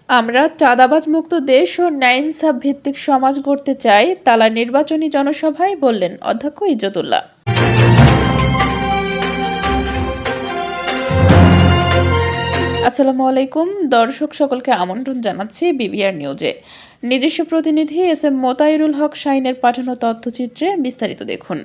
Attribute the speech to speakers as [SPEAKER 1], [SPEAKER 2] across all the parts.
[SPEAKER 1] আমরা চাঁদাবাজ মুক্ত দেশ ও ন্যায় ইনসাফ ভিত্তিক সমাজ গড়তে চাই, তালা নির্বাচনী জনসভায় বললেন অধ্যক্ষ ইজ্জতুল্লাহ। আসসালামু আলাইকুম দর্শক, সকলকে আমন্ত্রণ জানাচ্ছি বিবিআর নিউজে। নিজস্ব প্রতিনিধি এস এম মোতাইরুল হক শাহিনের পাঠানো তথ্যচিত্রে বিস্তারিত দেখুন।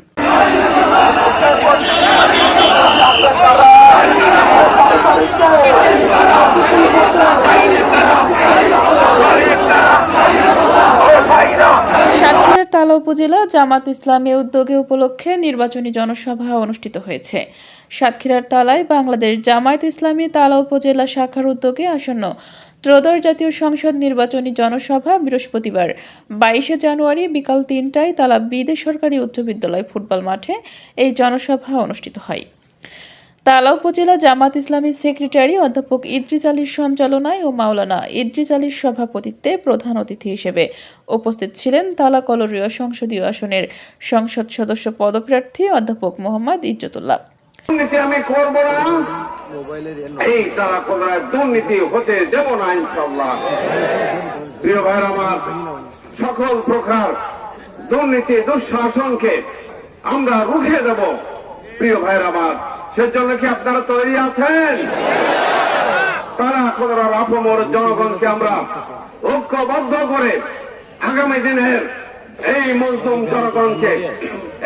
[SPEAKER 1] সাতক্ষীরার তালা উপজেলা জামাত ইসলামী উদ্যোগে উপলক্ষে নির্বাচনী জনসভা অনুষ্ঠিত হয়েছে। সাতক্ষীরার তালায় বাংলাদেশ জামায়াত ইসলামী তালা উপজেলা শাখার উদ্যোগে আসন্ন ত্রয়োদশ জাতীয় সংসদ নির্বাচনী জনসভা বৃহস্পতিবার 22 জানুয়ারি বিকাল 3টায় তালা বিদে সরকারি উচ্চ বিদ্যালয় ফুটবল মাঠে এই জনসভা অনুষ্ঠিত হয়। তালা উপজেলা জামাত ইসলামী সেক্রেটারি অধ্যাপক ইদ্রিস আলীর সঞ্চালনায় ও মাওলানা ইদ্রিস আলীর সভাপতিত্বে প্রধান অতিথি হিসেবে উপস্থিত ছিলেন তালা কলরীয় সংসদীয় আসনের সংসদ সদস্য পদপ্রার্থী অধ্যাপক মোহাম্মদ ইজ্জতুল্লাহ।
[SPEAKER 2] আমি করব না, এই তারা কোন দুর্নীতি হতে দেব না ইনশাআল্লাহ। প্রিয় ভাইরা আমার, সকল প্রকার দুর্নীতি দুঃশাসনকে আমরা রুখে দেব। প্রিয় ভাইরা আমার, সেজন্য কি আপনারা তৈরি আছেন? তারা কোন আপমর জনগণকে আমরা ঐক্যবদ্ধ করে আগামী দিনের এই মজলুম জনগণকে,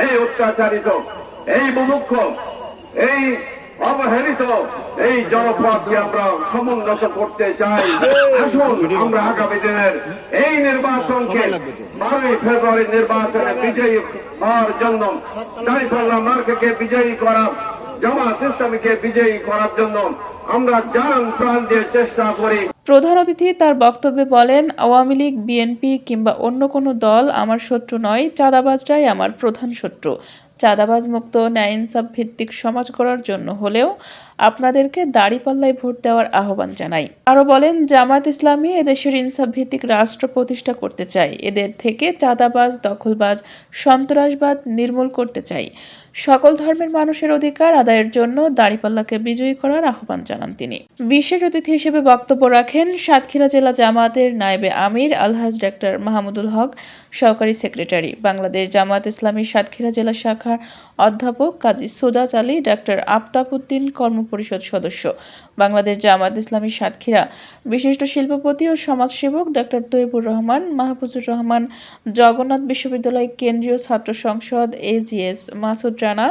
[SPEAKER 2] এই অত্যাচারিত, এই বুভুক্ষ, এই অবহেলিত এই জনপদকে আমরা সমুন্নত করতে চাই। আসুন আমরা আগামী দিনের এই নির্বাচনকে 12 ফেব্রুয়ারি নির্বাচনে বিজয়ী হওয়ার জন্য, দাঁড়িপাল্লা মার্কাকে বিজয়ী করা, জামাত ইসলামীকে বিজয়ী করার জন্য আমরা জান প্রাণ দিয়ে চেষ্টা করি।
[SPEAKER 1] প্রধান অতিথি তার বক্তব্যে বলেন, আওয়ামী লীগ, বিএনপি কিংবা অন্য কোনো দল আমার শত্রু নয়, চাঁদাবাজরাই আমার প্রধান শত্রু। চাঁদাবাজ মুক্ত ন্যায় ইনসাফ ভিত্তিক সমাজ গড়ার জন্য হলেও আপনাদেরকে দাঁড়িপাল্লায় ভোট দেওয়ার আহ্বান জানাই। আরো বলেন, জামাত ইসলামী এদেশের ইনসাফ ভিত্তিক রাষ্ট্র প্রতিষ্ঠা করতে চাই। এদের থেকে চাঁদাবাজ, দখলবাজ, সন্ত্রাসবাদ নির্মূল করতে চাই। সকল ধর্মের মানুষের অধিকার আদায়ের জন্য দাঁড়িপাল্লাকে বিজয়ী করার আহ্বান জানান তিনি। বিশেষ অতিথি হিসেবে বক্তব্য রাখেন সাতক্ষীরা জেলা জামায়াতের নায়েবে আমির আলহাজ ডাক্তার মাহমুদুল হক, সহকারী সেক্রেটারি বাংলাদেশ জামায়াত ইসলামী সাতক্ষীরা জেলা শাখার অধ্যাপক কাজী সুদাস আলী, ডাক্তার আফতাব উদ্দিন কর্মপরিষদ সদস্য বাংলাদেশ জামায়াত ইসলামী সাতক্ষীরা, বিশিষ্ট শিল্পপতি ও সমাজসেবক ডাক্তার তৈবুর রহমান, মাহফুজুর রহমান, জগন্নাথ বিশ্ববিদ্যালয় কেন্দ্রীয় ছাত্র সংসদ এজিএস মাসুদ রানা,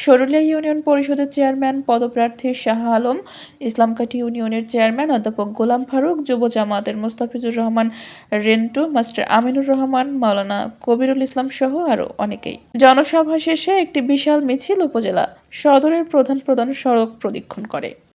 [SPEAKER 1] সরুলিয়া ইউনিয়ন পরিষদের চেয়ারম্যান পদপ্রার্থী শাহ আলম, ইসলামকাঠি ইউনিয়নের চেয়ারম্যান অধ্যাপক গোলাম ফারুক, যুব জামায়াতের মোস্তাফিজুর রহমান রেন্টু, মাস্টার আমিনুর রহমান, মাওলানা কবিরুল ইসলাম সহ আরো অনেকেই। জনসভা শেষে একটি বিশাল মিছিল উপজেলা সদরের প্রধান সড়ক প্রদক্ষিণ করে।